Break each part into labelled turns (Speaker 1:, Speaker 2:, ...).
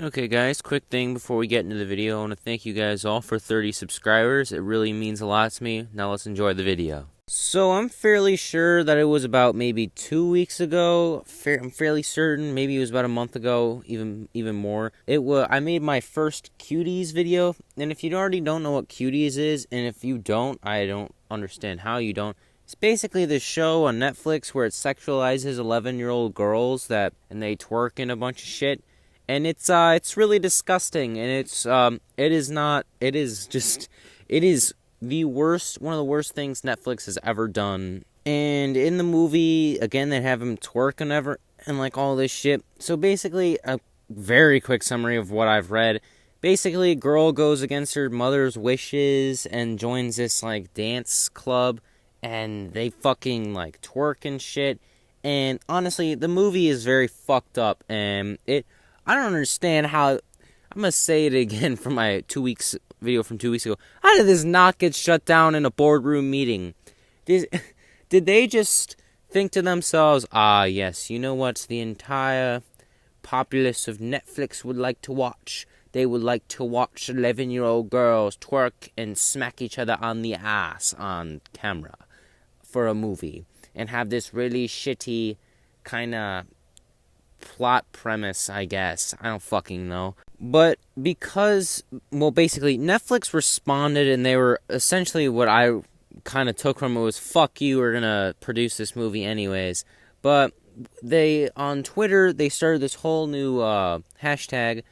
Speaker 1: Okay guys, quick thing before we get into the video. I want to thank you guys all for 30 subscribers. It really means a lot to me. Now let's enjoy the video. So I'm fairly sure that it was about maybe 2 weeks ago. I'm fairly certain. Maybe it was about a month ago, even more. I made my first Cuties video, and if you already don't know what Cuties is, and if you don't, I don't understand how you don't. It's basically this show on Netflix where it sexualizes 11-year-old girls and they twerk in a bunch of shit. And it's really disgusting, and it is the worst, one of the worst things Netflix has ever done. And in the movie, again, they have him twerk and like all this shit. So basically, a very quick summary of what I've read. Basically, a girl goes against her mother's wishes and joins this like dance club, and they fucking like twerk and shit. And honestly, the movie is very fucked up, and I don't understand how. I'm gonna say it again from my 2 weeks video from 2 weeks ago. How did this not get shut down in a boardroom meeting? Did they just think to themselves, yes, you know what the entire populace of Netflix would like to watch? They would like to watch 11-year-old girls twerk and smack each other on the ass on camera for a movie, and have this really shitty kind of plot premise, I guess. I don't fucking know. But basically, Netflix responded, and they were essentially what I kind of took from it was, fuck you, we're gonna produce this movie anyways. But on Twitter, they started this whole new hashtag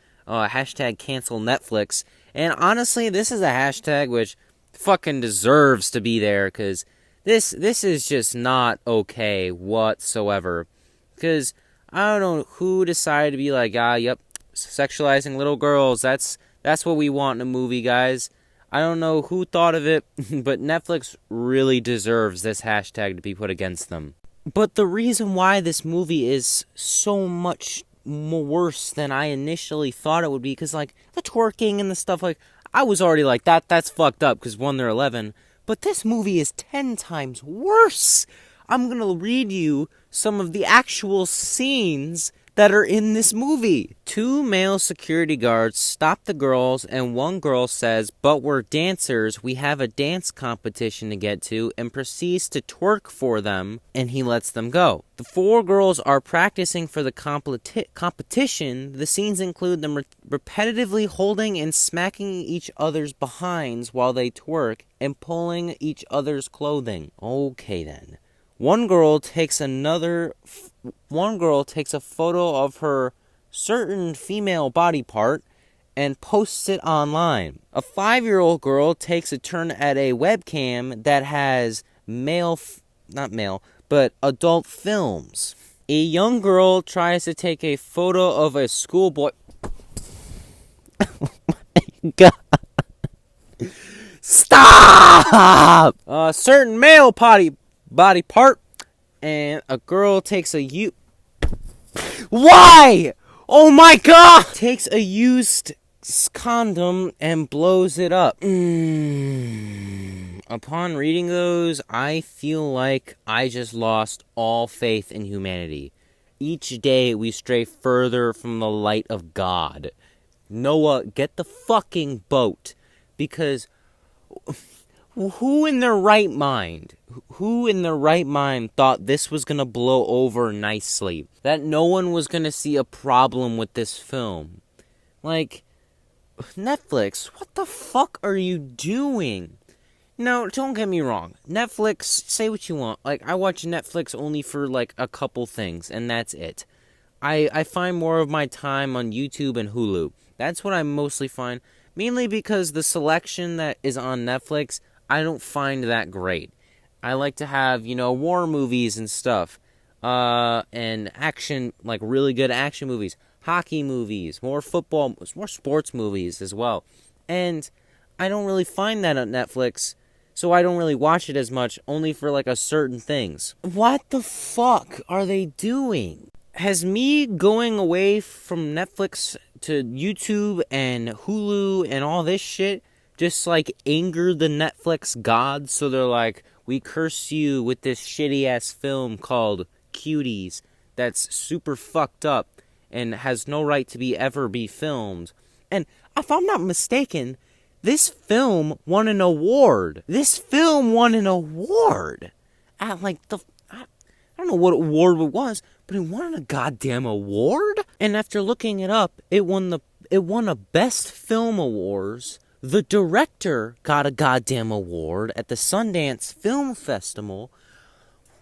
Speaker 1: cancel Netflix. And honestly, this is a hashtag which fucking deserves to be there, because this is just not okay whatsoever. Because I don't know who decided to be like, yep, sexualizing little girls, that's what we want in a movie, guys. I don't know who thought of it, but Netflix really deserves this hashtag to be put against them. But the reason why this movie is so much more worse than I initially thought it would be, because, like, the twerking and the stuff, like, I was already like, that's fucked up, because, one, they're 11, but this movie is 10 times worse. I'm gonna read you some of the actual scenes that are in this movie. 2 male security guards stop the girls, and one girl says, "But we're dancers, we have a dance competition to get to," and proceeds to twerk for them, and he lets them go. The 4 girls are practicing for the competition. The scenes include them repetitively holding and smacking each other's behinds while they twerk, and pulling each other's clothing. Okay then. One girl takes a photo of her certain female body part and posts it online. A 5-year-old girl takes a turn at a webcam that has adult films. A young girl tries to take a photo of a schoolboy. Oh my God. Stop! A certain male body part, and a girl takes Why? Oh my God! Takes a used condom and blows it up. Upon reading those, I feel like I just lost all faith in humanity. Each day we stray further from the light of God. Noah, get the fucking boat, because who in their right mind thought this was gonna blow over nicely? That no one was gonna see a problem with this film? Like, Netflix, what the fuck are you doing? Now, don't get me wrong. Netflix, say what you want. Like, I watch Netflix only for, like, a couple things, and that's it. I find more of my time on YouTube and Hulu. That's what I mostly find. Mainly because the selection that is on Netflix, I don't find that great. I like to have, war movies and stuff. And action, like really good action movies. Hockey movies. More football, more sports movies as well. And I don't really find that on Netflix, so I don't really watch it as much, only for like a certain things. What the fuck are they doing? Has me going away from Netflix to YouTube and Hulu and all this shit just like angered the Netflix gods? So they're like, we curse you with this shitty ass film called Cuties that's super fucked up, and has no right to ever be filmed. And if I'm not mistaken, this film won an award. This film won an award at like I don't know what award it was, but it won a goddamn award. And after looking it up, it won a Best Film Awards. The director got a goddamn award at the Sundance Film Festival.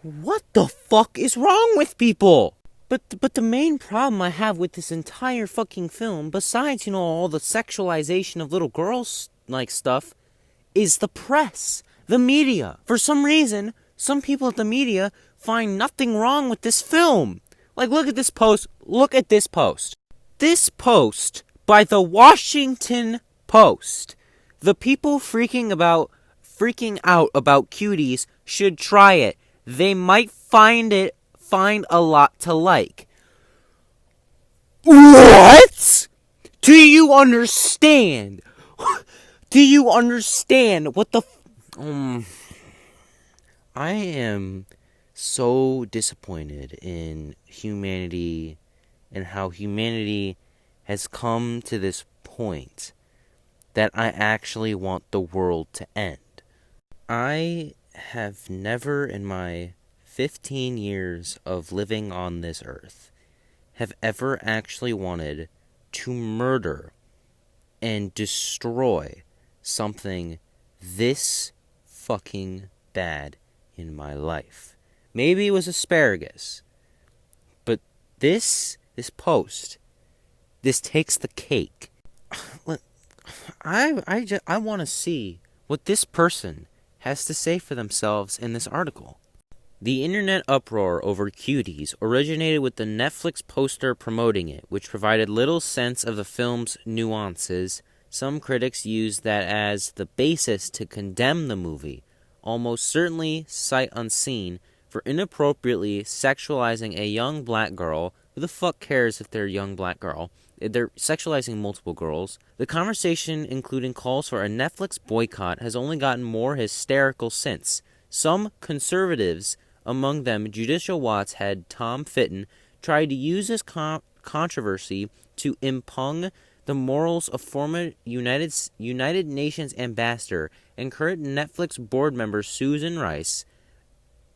Speaker 1: What the fuck is wrong with people? But the main problem I have with this entire fucking film, besides, all the sexualization of little girls, like, stuff, is the press. The media. For some reason, some people at the media find nothing wrong with this film. Like, look at this post. Look at this post. This post by the Washington Post. The people freaking out about Cuties should try it. They might find a lot to like. What? Do you understand? Do you understand what the I am so disappointed in humanity and how humanity has come to this point that I actually want the world to end. I have never in my 15 years of living on this earth have ever actually wanted to murder and destroy something this fucking bad in my life. Maybe it was asparagus, but this post, this takes the cake. I want to see what this person has to say for themselves in this article. The internet uproar over Cuties originated with the Netflix poster promoting it, which provided little sense of the film's nuances. Some critics used that as the basis to condemn the movie, almost certainly sight unseen, for inappropriately sexualizing a young black girl. Who the fuck cares if they're a young black girl? They're sexualizing multiple girls. The conversation, including calls for a Netflix boycott, has only gotten more hysterical since. Some conservatives, among them Judicial Watts head Tom Fitton, tried to use this controversy to impugn the morals of former United Nations ambassador and current Netflix board member Susan Rice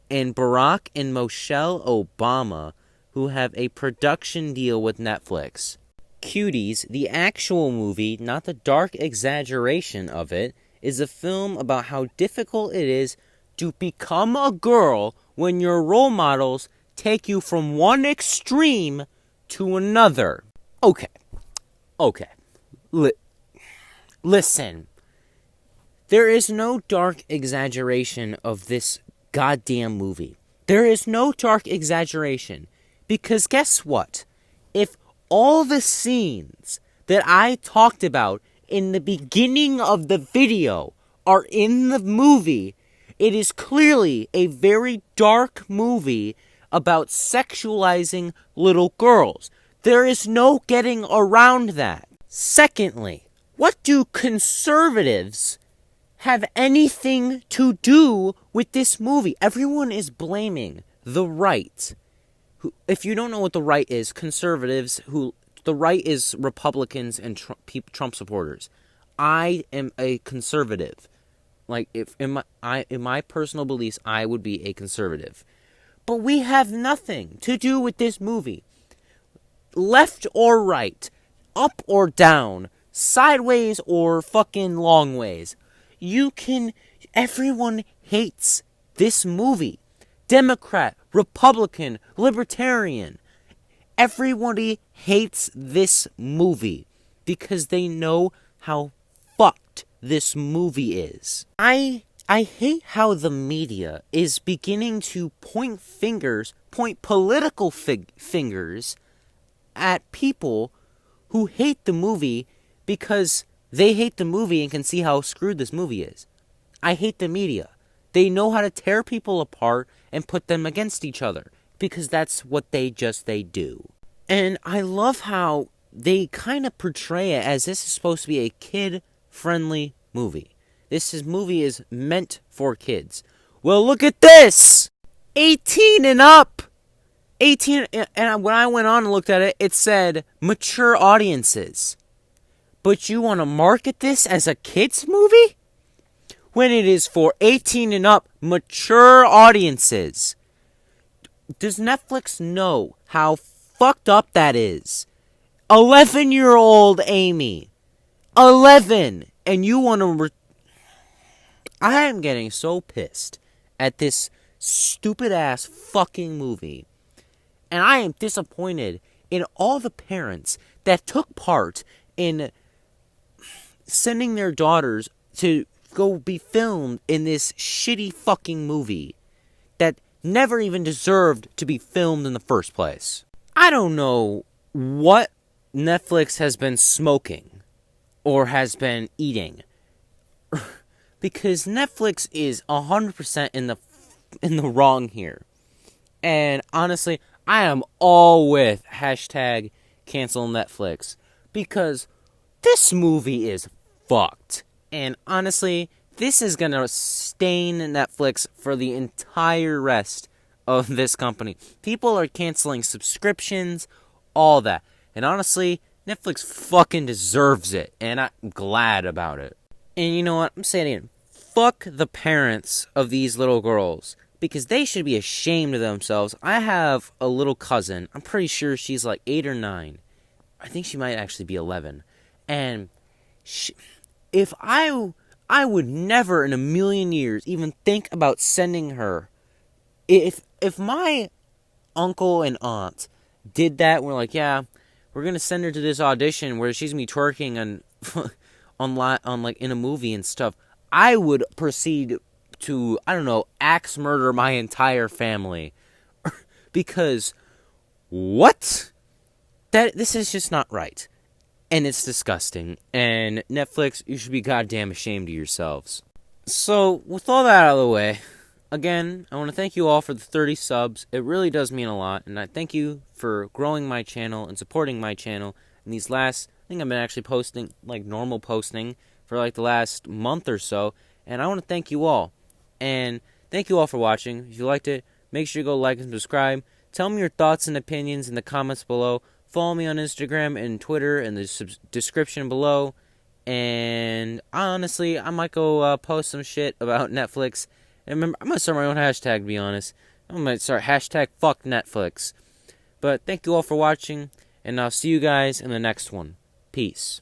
Speaker 1: and Barack and Michelle Obama, who have a production deal with Netflix. Cuties, the actual movie, not the dark exaggeration of it, is a film about how difficult it is to become a girl when your role models take you from one extreme to another. Okay. Listen. There is no dark exaggeration of this goddamn movie. There is no dark exaggeration. Because guess what? If all the scenes that I talked about in the beginning of the video are in the movie, it is clearly a very dark movie about sexualizing little girls. There is no getting around that. Secondly, what do conservatives have anything to do with this movie? Everyone is blaming the right. If you don't know what the right is, conservatives, the right is Republicans and Trump supporters. I am a conservative. Like, in my personal beliefs, I would be a conservative. But we have nothing to do with this movie. Left or right, up or down, sideways or fucking long ways. Everyone hates this movie. Democrat, Republican, Libertarian. Everybody hates this movie because they know how fucked this movie is. I hate how the media is beginning to point political fingers at people who hate the movie because they hate the movie and can see how screwed this movie is. I hate the media. They know how to tear people apart and put them against each other because that's what they do. And I love how they kind of portray it as this is supposed to be a kid-friendly movie. This movie is meant for kids. Well, look at this! 18 and up! 18, and when I went on and looked at it, it said mature audiences. But you want to market this as a kids movie? When it is for 18 and up, mature audiences. Does Netflix know how fucked up that is? 11-year-old Amy. 11! And you want to... I am getting so pissed at this stupid-ass fucking movie. And I am disappointed in all the parents that took part in sending their daughters to go be filmed in this shitty fucking movie that never even deserved to be filmed in the first place. I don't know what Netflix has been smoking or has been eating, because Netflix is 100% in the wrong here. And honestly, I am all with hashtag cancel Netflix, because this movie is fucked. And honestly, this is going to stain Netflix for the entire rest of this company. People are canceling subscriptions, all that. And honestly, Netflix fucking deserves it. And I'm glad about it. And you know what? I'm saying it again. Fuck the parents of these little girls, because they should be ashamed of themselves. I have a little cousin. I'm pretty sure she's like 8 or 9. I think she might actually be 11. And if I would never in a million years even think about sending her. If my uncle and aunt did that, we're like, yeah, we're gonna send her to this audition where she's gonna be twerking on like in a movie and stuff, I would proceed to, I don't know, axe murder my entire family. Because what? This is just not right. And it's disgusting. And Netflix, you should be goddamn ashamed of yourselves. So, with all that out of the way, again, I want to thank you all for the 30 subs. It really does mean a lot. And I thank you for growing my channel and supporting my channel. In these last, I think I've been actually posting, like normal posting, for like the last month or so. And I want to thank you all. And thank you all for watching. If you liked it, make sure you go like and subscribe. Tell me your thoughts and opinions in the comments below. Follow me on Instagram and Twitter in the description below. And honestly, I might go post some shit about Netflix. And remember, I'm going to start my own hashtag, to be honest. I might start hashtag fuck Netflix. But thank you all for watching. And I'll see you guys in the next one. Peace.